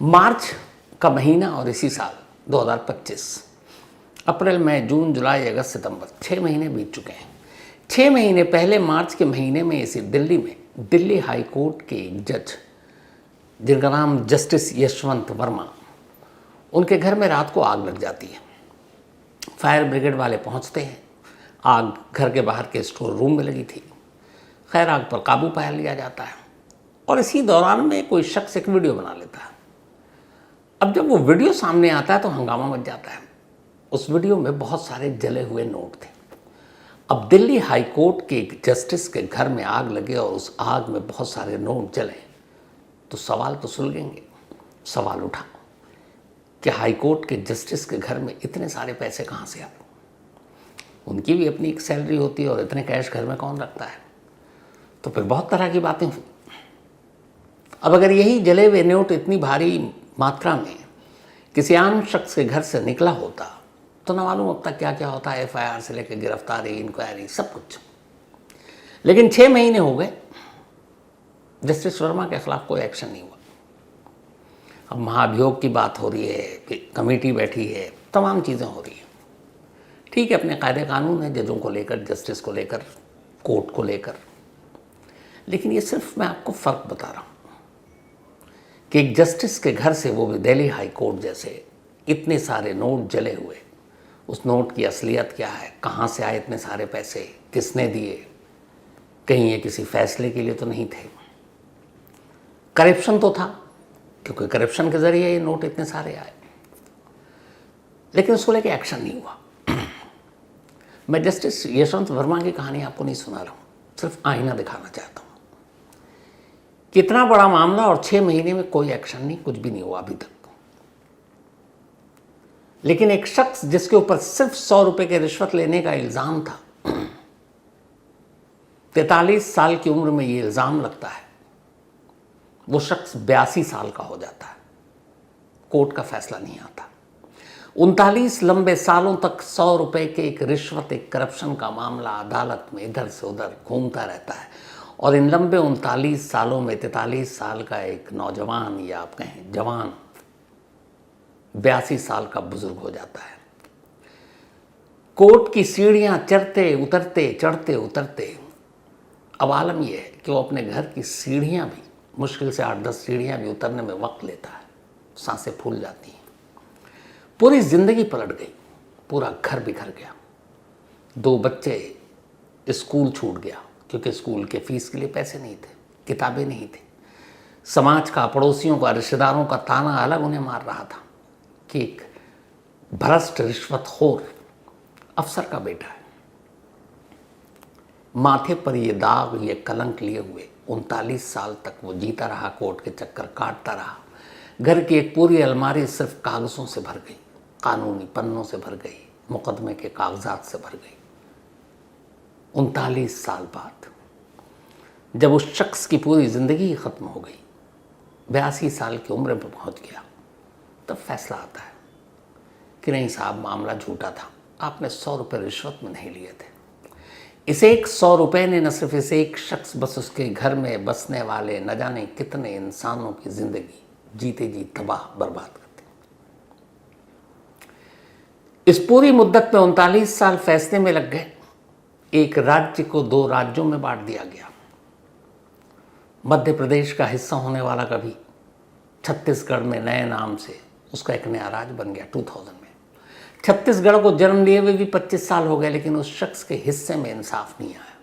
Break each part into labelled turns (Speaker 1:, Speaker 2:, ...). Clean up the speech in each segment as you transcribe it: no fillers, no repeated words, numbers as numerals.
Speaker 1: मार्च का महीना और इसी साल 2025 अप्रैल मई जून जुलाई अगस्त सितंबर 6 महीने बीत चुके हैं। 6 महीने पहले मार्च के महीने में इसी दिल्ली में दिल्ली हाई कोर्ट के एक जज जिनका नाम जस्टिस यशवंत वर्मा, उनके घर में रात को आग लग जाती है। फायर ब्रिगेड वाले पहुंचते हैं। आग घर के बाहर के स्टोर रूम में लगी थी। खैर आग पर काबू पा लिया जाता है और इसी दौरान में कोई शख्स एक वीडियो बना लेता है। अब जब वो वीडियो सामने आता है तो हंगामा मच जाता है। उस वीडियो में बहुत सारे जले हुए नोट थे। अब दिल्ली हाई कोर्ट के एक जस्टिस के घर में आग लगे और उस आग में बहुत सारे नोट जले तो सवाल तो सुलझेंगे। सवाल उठा कि हाई कोर्ट के जस्टिस के घर में इतने सारे पैसे कहाँ से आए? उनकी भी अपनी एक सैलरी होती है और इतने कैश घर में कौन रखता है? तो फिर बहुत तरह की बातें हुई। अब अगर यही जले हुए नोट इतनी भारी मात्रा में किसी आम शख्स के घर से निकला होता तो न मालूम अब तक क्या क्या होता है, FIR से लेकर गिरफ्तारी, इंक्वायरी, सब कुछ। लेकिन 6 महीने हो गए, जस्टिस वर्मा के खिलाफ कोई एक्शन नहीं हुआ। अब महाभियोग की बात हो रही है, कमेटी बैठी है, तमाम चीज़ें हो रही हैं। ठीक है, अपने कायदे कानून है जजों को लेकर, जस्टिस को लेकर, कोर्ट को लेकर, लेकिन ये सिर्फ मैं आपको फ़र्क बता रहा हूँ कि एक जस्टिस के घर से, वो भी दिल्ली हाई कोर्ट जैसे, इतने सारे नोट जले हुए, उस नोट की असलियत क्या है, कहाँ से आए इतने सारे पैसे, किसने दिए? कहीं ये किसी फैसले के लिए तो नहीं थे। करप्शन तो था, क्योंकि करप्शन के ज़रिए ये नोट इतने सारे आए, लेकिन उसको लेके एक्शन नहीं हुआ। मैं जस्टिस यशवंत वर्मा की कहानी आपको नहीं सुना रहा हूँ, सिर्फ आईना दिखाना चाहता हूँ। कितना बड़ा मामला और 6 महीने में कोई एक्शन नहीं, कुछ भी नहीं हुआ अभी तक। लेकिन एक शख्स जिसके ऊपर सिर्फ 100 रुपए के रिश्वत लेने का इल्ज़ाम था, 43 साल की उम्र में ये इल्ज़ाम लगता है, वो शख्स 82 साल का हो जाता है। कोर्ट का फैसला नहीं आता। 39 लंबे सालों तक 100 रुपए के एक रिश्वत, एक करप्शन का मामला अदालत में इधर से उधर घूमता रहता है और इन लंबे 39 सालों में 43 साल का एक नौजवान, या आप कहें जवान, 82 साल का बुजुर्ग हो जाता है। कोर्ट की सीढ़ियां चढ़ते उतरते, चढ़ते उतरते, अब आलम यह है कि वो अपने घर की सीढ़ियां भी, मुश्किल से 8-10 सीढ़ियां भी उतरने में वक्त लेता है। सांसें फूल जाती हैं। पूरी जिंदगी पलट गई, पूरा घर बिखर गया। 2 बच्चे, स्कूल छूट गया क्योंकि स्कूल के फीस के लिए पैसे नहीं थे, किताबें नहीं थी। समाज का, पड़ोसियों का, रिश्तेदारों का ताना अलग उन्हें मार रहा था कि एक भ्रष्ट रिश्वतखोर अफसर का बेटा है। माथे पर ये दाग, ये कलंक लिए हुए 39 साल तक वो जीता रहा, कोर्ट के चक्कर काटता रहा। घर की एक पूरी अलमारी सिर्फ कागज़ों से भर गई, कानूनी पन्नों से भर गई, मुकदमे के कागजात से भर गई। 39 साल बाद जब उस शख्स की पूरी ज़िंदगी ही ख़त्म हो गई, 82 साल की उम्र में पहुंच गया, तब फैसला आता है कि नहीं साहब, मामला झूठा था, आपने 100 रुपये रिश्वत में नहीं लिए थे। इसे एक 100 रुपये ने न सिर्फ इसे एक शख्स, बस उसके घर में बसने वाले न जाने कितने इंसानों की ज़िंदगी जीते जी तबाह बर्बाद करते। इस पूरी मुद्दत में 39 साल फैसले में लग गए। एक राज्य को 2 राज्यों में बांट दिया गया। मध्य प्रदेश का हिस्सा होने वाला कभी छत्तीसगढ़ में नए नाम से उसका एक नया राज्य बन गया 2000 में। छत्तीसगढ़ को जन्म लिए हुए भी 25 साल हो गए, लेकिन उस शख्स के हिस्से में इंसाफ नहीं आया।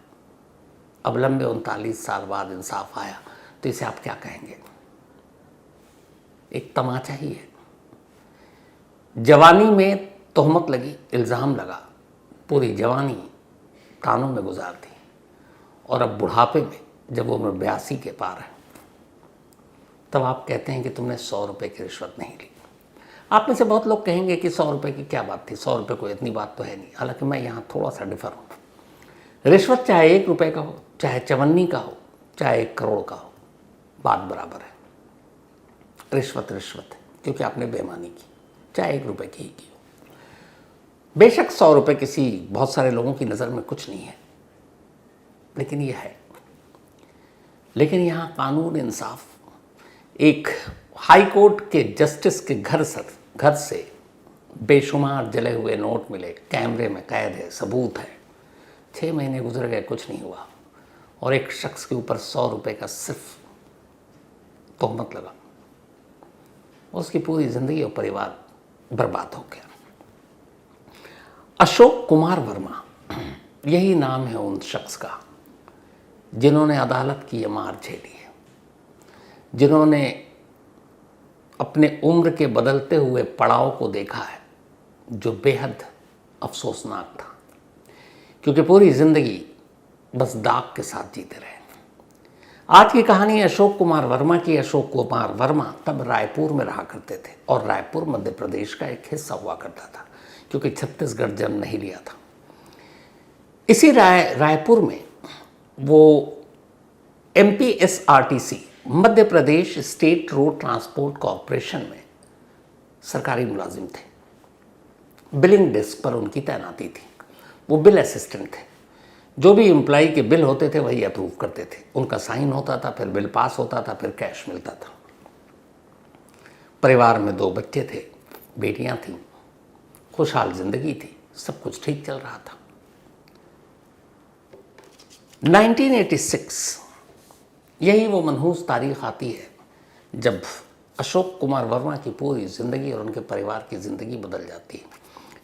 Speaker 1: अब लंबे 39 साल बाद इंसाफ आया, तो इसे आप क्या कहेंगे? एक तमाचा ही है। जवानी में तोहमत लगी, इल्ज़ाम लगा, पूरी जवानी तानों में गुजार दी, और अब बुढ़ापे में जब उम्र 82 के पार है, तब आप कहते हैं कि तुमने 100 रुपये की रिश्वत नहीं ली। आप में से बहुत लोग कहेंगे कि 100 रुपये की क्या बात थी, 100 रुपये कोई इतनी बात तो है नहीं। हालांकि मैं यहाँ थोड़ा सा डिफर हूँ। रिश्वत चाहे 1 रुपये का हो, चाहे 54 का हो, चाहे 1 करोड़ का हो, बात बराबर है। रिश्वत रिश्वत है, क्योंकि आपने बेईमानी की, चाहे 1 रुपये की ही की। बेशक 100 रुपये किसी, बहुत सारे लोगों की नज़र में कुछ नहीं है, लेकिन यह है। लेकिन यहाँ कानून, इंसाफ, एक हाई कोर्ट के जस्टिस के घर से बेशुमार जले हुए नोट मिले, कैमरे में कैद है, सबूत है। 6 महीने गुजर गए, कुछ नहीं हुआ, और एक शख्स के ऊपर 100 रुपये का सिर्फ तोहमत लगा। उसकी पूरी जिंदगी और परिवार बर्बाद हो गया। अशोक कुमार वर्मा, यही नाम है उन शख्स का जिन्होंने अदालत की ये मार झेली है, जिन्होंने अपने उम्र के बदलते हुए पड़ाव को देखा है जो बेहद अफसोसनाक था, क्योंकि पूरी जिंदगी बस दाग के साथ जीते रहे। आज की कहानी अशोक कुमार वर्मा की। अशोक कुमार वर्मा तब रायपुर में रहा करते थे, और रायपुर मध्य प्रदेश का एक हिस्सा हुआ करता था, क्योंकि छत्तीसगढ़ जन्म नहीं लिया था। इसी रायपुर में वो MPSRTC, Madhya Pradesh state road transport corporation में सरकारी मुलाजिम थे। बिलिंग डेस्क पर उनकी तैनाती थी। वो बिल असिस्टेंट थे। जो भी एम्प्लॉय के बिल होते थे वही अप्रूव करते थे। उनका साइन होता था, फिर बिल पास होता था, फिर कैश मिलता था। परिवार में 2 बच्चे थे, बेटियां थीं, खुशहाल जिंदगी थी, सब कुछ ठीक चल रहा था। 1986 यही वो मनहूस तारीख आती है जब अशोक कुमार वर्मा की पूरी ज़िंदगी और उनके परिवार की ज़िंदगी बदल जाती है।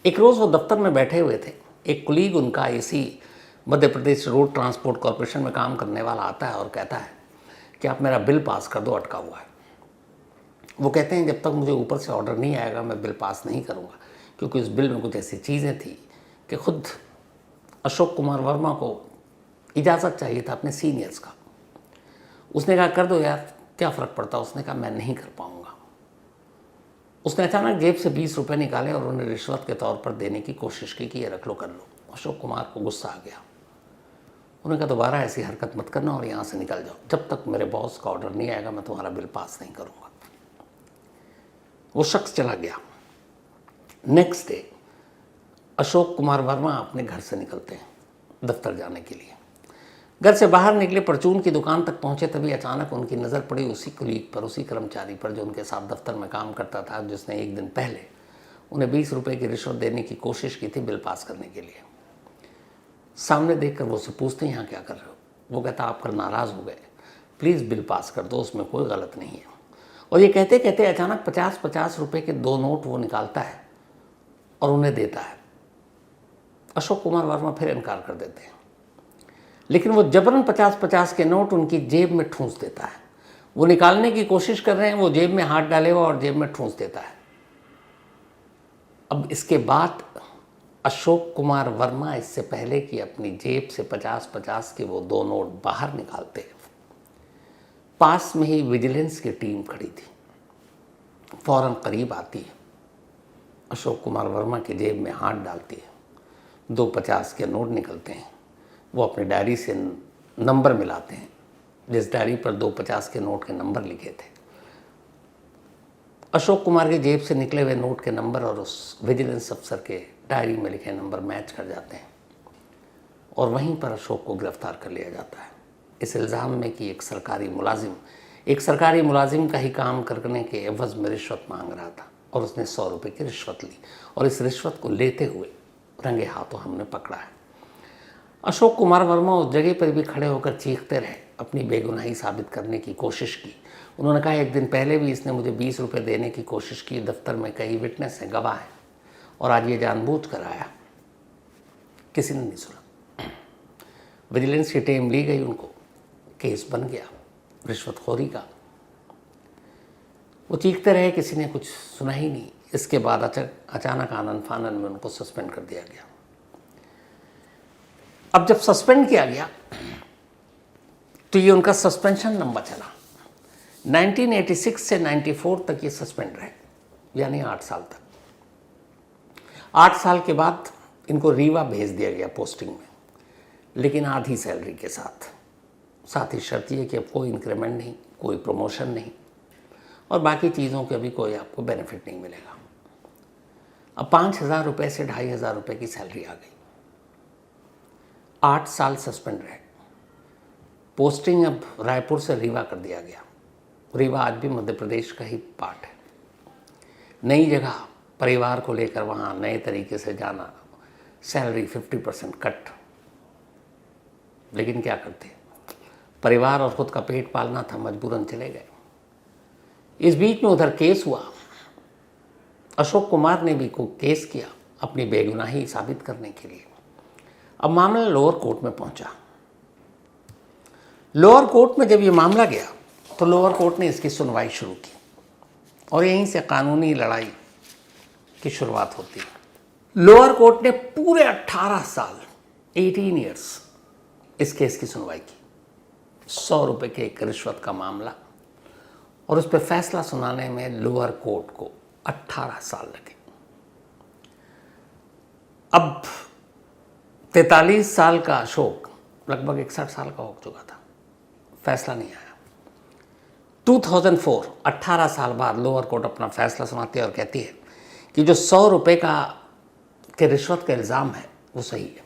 Speaker 1: एक रोज़ वो दफ्तर में बैठे हुए थे। एक कुलीग उनका इसी Madhya Pradesh road transport corporation में काम करने वाला आता है और कहता है कि आप मेरा बिल पास कर दो, अटका हुआ है। वो कहते हैं जब तक मुझे ऊपर से ऑर्डर नहीं आएगा मैं बिल पास नहीं करूँगा, क्योंकि उस बिल में कुछ ऐसी चीज़ें थी कि खुद अशोक कुमार वर्मा को इजाज़त चाहिए था अपने सीनियर्स का। उसने कहा कर दो यार, क्या फ़र्क पड़ता। उसने कहा मैं नहीं कर पाऊँगा। उसने अचानक जेब से 20 रुपये निकाले और उन्हें रिश्वत के तौर पर देने की कोशिश की कि ये रख लो, कर लो। अशोक कुमार को गुस्सा आ गया। उन्होंने कहा दोबारा ऐसी हरकत मत करना और यहाँ से निकल जाओ। जब तक मेरे बॉस का ऑर्डर नहीं आएगा मैं तुम्हारा बिल पास नहीं करूँगा। वो शख्स चला गया। नेक्स्ट डे अशोक कुमार वर्मा अपने घर से निकलते हैं दफ्तर जाने के लिए। घर से बाहर निकले, परचून की दुकान तक पहुंचे, तभी अचानक उनकी नज़र पड़ी उसी कुलीग पर, उसी कर्मचारी पर जो उनके साथ दफ्तर में काम करता था, जिसने एक दिन पहले उन्हें 20 रुपये की रिश्वत देने की कोशिश की थी बिल पास करने के लिए। सामने देखकर वो उससे पूछते हैं यहाँ क्या कर रहे हो। वो कहता आप कल नाराज़ हो गए, प्लीज़ बिल पास कर दो, उसमें कोई गलत नहीं है। और ये कहते कहते अचानक 50-50 रुपये के 2 नोट वो निकालता है और उन्हें देता है। अशोक कुमार वर्मा फिर इनकार कर देते हैं, लेकिन वो जबरन 50-50 के नोट उनकी जेब में ठूंस देता है। वो निकालने की कोशिश कर रहे हैं, वो जेब में हाथ डाले हुआ और जेब में ठूंस देता है। अब इसके बाद अशोक कुमार वर्मा इससे पहले कि अपनी जेब से 50-50 के वो 2 नोट बाहर निकालते, पास में ही विजिलेंस की टीम खड़ी थी। फौरन करीब आती है, अशोक कुमार वर्मा की जेब में हाथ डालती है, 2 50 के नोट निकलते हैं। वो अपनी डायरी से नंबर मिलाते हैं, जिस डायरी पर 2 50 के नोट के नंबर लिखे थे। अशोक कुमार की जेब से निकले हुए नोट के नंबर और उस विजिलेंस अफसर के डायरी में लिखे नंबर मैच कर जाते हैं, और वहीं पर अशोक को गिरफ्तार कर लिया जाता है इस इल्ज़ाम में कि एक सरकारी मुलाजिम का ही काम करने के एवज़ में रिश्वत मांग रहा था, और उसने 100 रुपये की रिश्वत ली, और इस रिश्वत को लेते हुए रंगे हाथों हमने पकड़ा है। अशोक कुमार वर्मा उस जगह पर भी खड़े होकर चीखते रहे, अपनी बेगुनाही साबित करने की कोशिश की। उन्होंने कहा एक दिन पहले भी इसने मुझे 20 रुपये देने की कोशिश की, दफ्तर में कई विटनेस हैं, गवाह हैं, और आज ये जानबूझ कर आया। किसी ने नहीं सुना। विजिलेंस की टीम ली गई, उनको केस बन गया रिश्वतखोरी का। वो चीखते रहे, किसी ने कुछ सुना ही नहीं। इसके बाद अचानक आनन फानन में उनको सस्पेंड कर दिया गया। अब जब सस्पेंड किया गया तो ये उनका सस्पेंशन लंबा चला। 1986 से 94 तक ये सस्पेंड रहे, यानी 8 साल तक। 8 साल के बाद इनको रीवा भेज दिया गया पोस्टिंग में, लेकिन आधी सैलरी के साथ ही शर्त ये कि अब कोई इंक्रीमेंट नहीं, कोई प्रमोशन नहीं, और बाकी चीज़ों के अभी कोई आपको बेनिफिट नहीं मिलेगा। अब 5,000 रुपये से 2,500 रुपये की सैलरी आ गई। 8 साल सस्पेंड रहे। पोस्टिंग अब रायपुर से रीवा कर दिया गया। रीवा आज भी मध्य प्रदेश का ही पार्ट है। नई जगह परिवार को लेकर वहाँ नए तरीके से जाना, सैलरी 50% कट, लेकिन क्या करते, परिवार और खुद का पेट पालना था, मजबूरन चले गए। इस बीच में उधर केस हुआ, अशोक कुमार ने भी को केस किया अपनी बेगुनाही साबित करने के लिए। अब मामला लोअर कोर्ट में पहुंचा। लोअर कोर्ट में जब ये मामला गया तो लोअर कोर्ट ने इसकी सुनवाई शुरू की और यहीं से कानूनी लड़ाई की शुरुआत होती है। लोअर कोर्ट ने पूरे 18 साल 18 ईयर्स इस केस की सुनवाई की। 100 रुपये के एक रिश्वत का मामला, और उस पर फैसला सुनाने में लोअर कोर्ट को 18 साल लगे। अब 43 साल का अशोक लगभग 61 साल का हो चुका था, फैसला नहीं आया। 2004 18 साल बाद लोअर कोर्ट अपना फैसला सुनाती है और कहती है कि जो 100 रुपये के रिश्वत का इल्ज़ाम है वो सही है,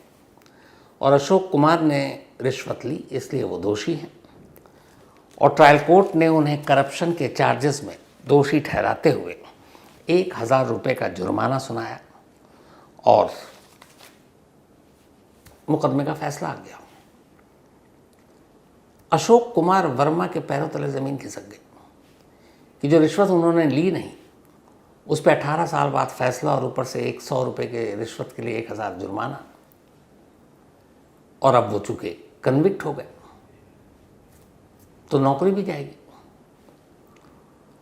Speaker 1: और अशोक कुमार ने रिश्वत ली इसलिए वो दोषी हैं, और ट्रायल कोर्ट ने उन्हें करप्शन के चार्जेस में दोषी ठहराते हुए 1000 रुपये का जुर्माना सुनाया और मुकदमे का फैसला आ गया। अशोक कुमार वर्मा के पैरों तले ज़मीन खिसक गई कि जो रिश्वत उन्होंने ली नहीं उस पर 18 साल बाद फैसला, और ऊपर से 100 रुपये के रिश्वत के लिए 1000 जुर्माना, और अब वो चूंकि कन्विक्ट हो गए तो नौकरी भी जाएगी।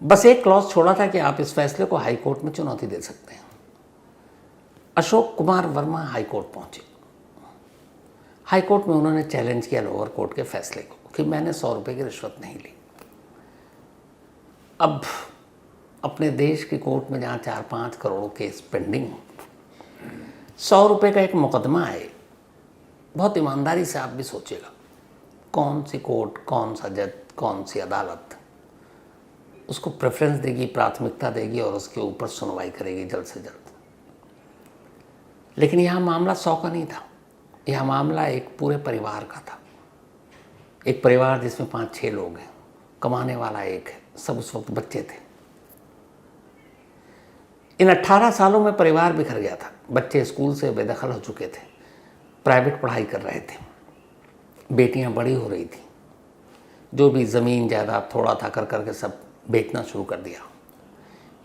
Speaker 1: बस एक क्लॉज छोड़ा था कि आप इस फैसले को हाई कोर्ट में चुनौती दे सकते हैं। अशोक कुमार वर्मा हाई कोर्ट पहुंचे। हाई कोर्ट में उन्होंने चैलेंज किया लोअर कोर्ट के फैसले को कि मैंने 100 रुपये की रिश्वत नहीं ली। अब अपने देश की कोर्ट में जहाँ 4-5 करोड़ केस पेंडिंग, 100 रुपये का एक मुकदमा है, बहुत ईमानदारी से आप भी सोचिएगा कौन सी कोर्ट, कौन सा जज, कौन सी अदालत उसको प्रेफरेंस देगी, प्राथमिकता देगी और उसके ऊपर सुनवाई करेगी जल्द से जल्द। लेकिन यहाँ मामला 100 का नहीं था, यह मामला एक पूरे परिवार का था। एक परिवार जिसमें 5-6 लोग हैं, कमाने वाला एक है, सब उस वक्त बच्चे थे। इन 18 सालों में परिवार बिखर गया था। बच्चे स्कूल से बेदखल हो चुके थे, प्राइवेट पढ़ाई कर रहे थे, बेटियां बड़ी हो रही थी, जो भी ज़मीन जायदाद थोड़ा था कर करके सब बेचना शुरू कर दिया।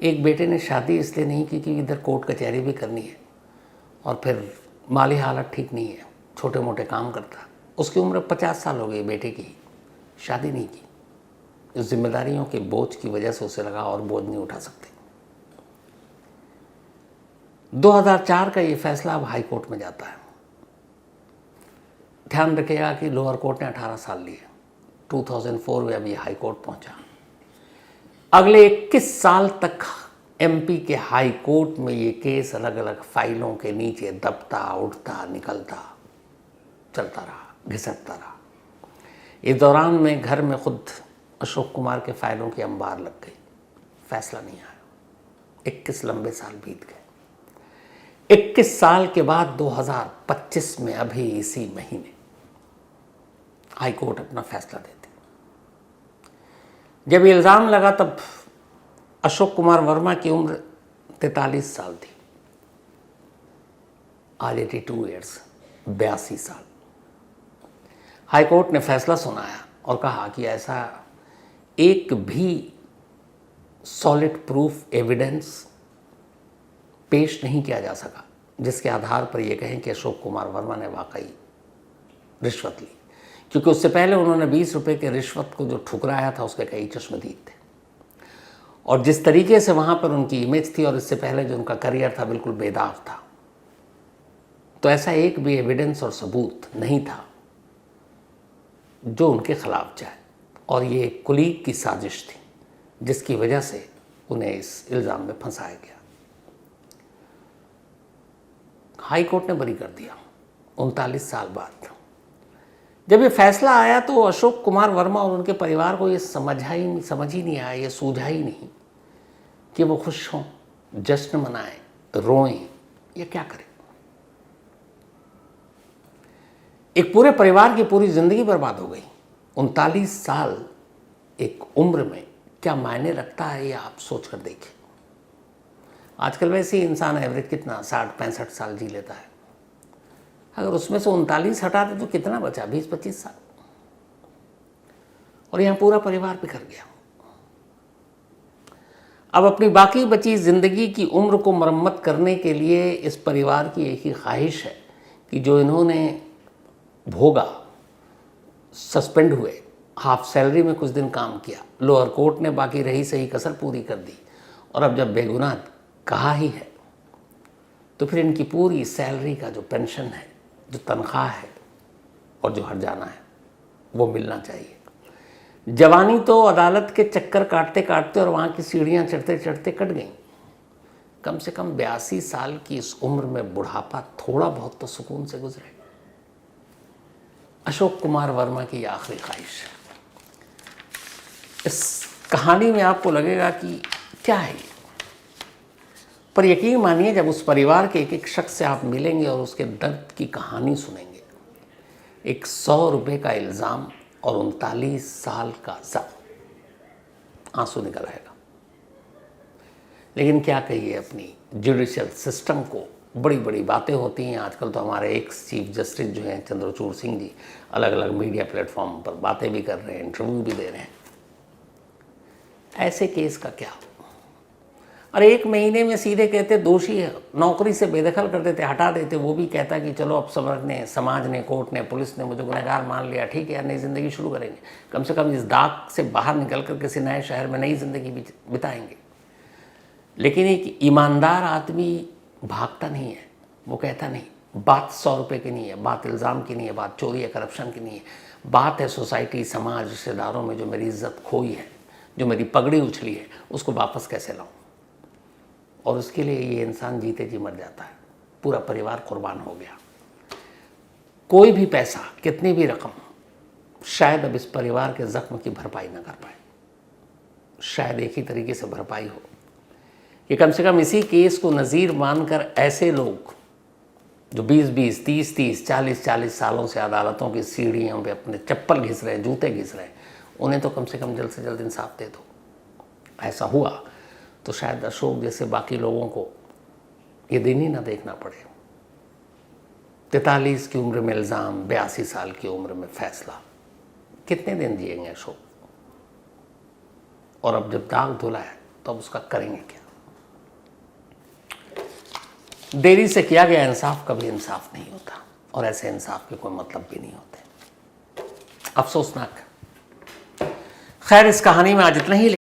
Speaker 1: एक बेटे ने शादी इसलिए नहीं की कि इधर कोर्ट कचहरी भी करनी है और फिर माली हालत ठीक नहीं है, छोटे मोटे काम करता। उसकी उम्र 50 साल हो गई बेटे की, शादी नहीं की। इस जिम्मेदारियों के बोझ की वजह से उसे लगा और बोझ नहीं उठा सकते। 2004 का ये फैसला अब हाई कोर्ट में जाता है। ध्यान रखिएगा कि लोअर कोर्ट ने 18 साल लिए, 2004 में अब ये हाई कोर्ट पहुंचा। अगले 21 साल तक एमपी के हाई कोर्ट में ये केस अलग अलग फाइलों के नीचे दबता, उठता, निकलता, चलता रहा, घिसटता रहा। इस दौरान में घर में खुद अशोक कुमार के फाइलों की अंबार लग गई, फैसला नहीं आया। 21 लंबे साल बीत गए। 21 साल के बाद 2025 में अभी इसी महीने हाई कोर्ट अपना फैसला देती। जब इल्ज़ाम लगा तब अशोक कुमार वर्मा की उम्र 43 साल थी, आज 82 ईयर्स, 82 साल। हाई कोर्ट ने फैसला सुनाया और कहा कि ऐसा एक भी सॉलिड प्रूफ एविडेंस पेश नहीं किया जा सका जिसके आधार पर यह कहें कि अशोक कुमार वर्मा ने वाकई रिश्वत ली, क्योंकि उससे पहले उन्होंने 20 रुपये के रिश्वत को जो ठुकराया था उसके कई चश्मदीद थे, और जिस तरीके से वहाँ पर उनकी इमेज थी और इससे पहले जो उनका करियर था बिल्कुल बेदाग था। तो ऐसा एक भी एविडेंस और सबूत नहीं था जो उनके खिलाफ जाए, और ये कुलीग की साजिश थी जिसकी वजह से उन्हें इस इल्ज़ाम में फंसाया गया। हाई कोर्ट ने बरी कर दिया 39 साल बाद। जब ये फैसला आया तो अशोक कुमार वर्मा और उनके परिवार को ये समझ ही नहीं आया, ये सूझा ही नहीं कि वो खुश हों, जश्न मनाएं, रोएं, ये क्या करें। एक पूरे परिवार की पूरी ज़िंदगी बर्बाद हो गई। 39 साल एक उम्र में क्या मायने रखता है ये आप सोच कर देखिए। आजकल वैसे ही इंसान एवरेज कितना 60-65 साल जी लेता है, अगर उसमें से 39 हटा दे तो कितना बचा, 20-25 साल, और यहाँ पूरा परिवार बिखर गया। अब अपनी बाकी बची ज़िंदगी की उम्र को मरम्मत करने के लिए इस परिवार की एक ही ख्वाहिश है कि जो इन्होंने भोगा, सस्पेंड हुए, हाफ सैलरी में कुछ दिन काम किया, लोअर कोर्ट ने बाकी रही सही कसर पूरी कर दी, और अब जब बेगुनाह कहा ही है तो फिर इनकी पूरी सैलरी का जो पेंशन है, जो तनख्वाह है और जो हर्जाना है वो मिलना चाहिए। जवानी तो अदालत के चक्कर काटते काटते और वहाँ की सीढ़ियाँ चढ़ते चढ़ते कट गई। कम से कम 82 साल की इस उम्र में बुढ़ापा थोड़ा बहुत तो सुकून से गुजरे। अशोक कुमार वर्मा की आखिरी ख्वाहिश है। इस कहानी में आपको लगेगा कि क्या है ये, पर यकीन मानिए जब उस परिवार के एक एक शख्स से आप मिलेंगे और उसके दर्द की कहानी सुनेंगे, एक 100 रुपये का इल्ज़ाम और 39 साल का ज़ख्म, आंसू निकल आएगा। लेकिन क्या कहिए अपनी जुडिशियल सिस्टम को, बड़ी बड़ी बातें होती हैं। आजकल तो हमारे एक्स चीफ जस्टिस जो हैं चंद्रचूड़ सिंह जी अलग अलग मीडिया प्लेटफॉर्म पर बातें भी कर रहे हैं, इंटरव्यू भी दे रहे हैं। ऐसे केस का क्या, और 1 महीने में सीधे कहते दोषी है, नौकरी से बेदखल कर देते, हटा देते। वो भी कहता कि चलो अब समाज ने, कोर्ट ने, पुलिस ने मुझे गुनहगार मान लिया, ठीक है, नई ज़िंदगी शुरू करेंगे, कम से कम इस दाग से बाहर निकल कर किसी नए शहर में नई ज़िंदगी बिताएंगे। लेकिन एक ईमानदार आदमी भागता नहीं है, वो कहता नहीं, बात 100 रुपये की नहीं है, बात इल्ज़ाम की नहीं है, बात चोरी या करप्शन की नहीं है, बात है सोसाइटी, समाज, रिश्तेदारों में जो मेरी इज्जत खोई है, जो मेरी पगड़ी उछली है, उसको वापस कैसे लाऊं। और उसके लिए ये इंसान जीते जी मर जाता है, पूरा परिवार कुर्बान हो गया। कोई भी पैसा, कितनी भी रकम शायद अब इस परिवार के ज़ख्म की भरपाई ना कर पाए। शायद एक ही तरीके से भरपाई हो कि कम से कम इसी केस को नज़ीर मानकर ऐसे लोग जो 20-20, 30-30, 40-40 सालों से अदालतों की सीढ़ियों पे अपने चप्पल घिस रहे हैं, जूते घिस रहे हैं, उन्हें तो कम से कम जल्द से जल्द इंसाफ दे दो। ऐसा हुआ तो शायद अशोक जैसे बाकी लोगों को ये दिन ही ना देखना पड़े। 43 की उम्र में इल्ज़ाम, 82 साल की उम्र में फैसला, कितने दिन जिएंगे अशोक। और अब जब दाग धुला है तो अब उसका करेंगे क्या। देरी से किया गया इंसाफ कभी इंसाफ नहीं होता, और ऐसे इंसाफ के कोई मतलब भी नहीं होते। अफसोसनाक। खैर, इस कहानी में आज इतना ही।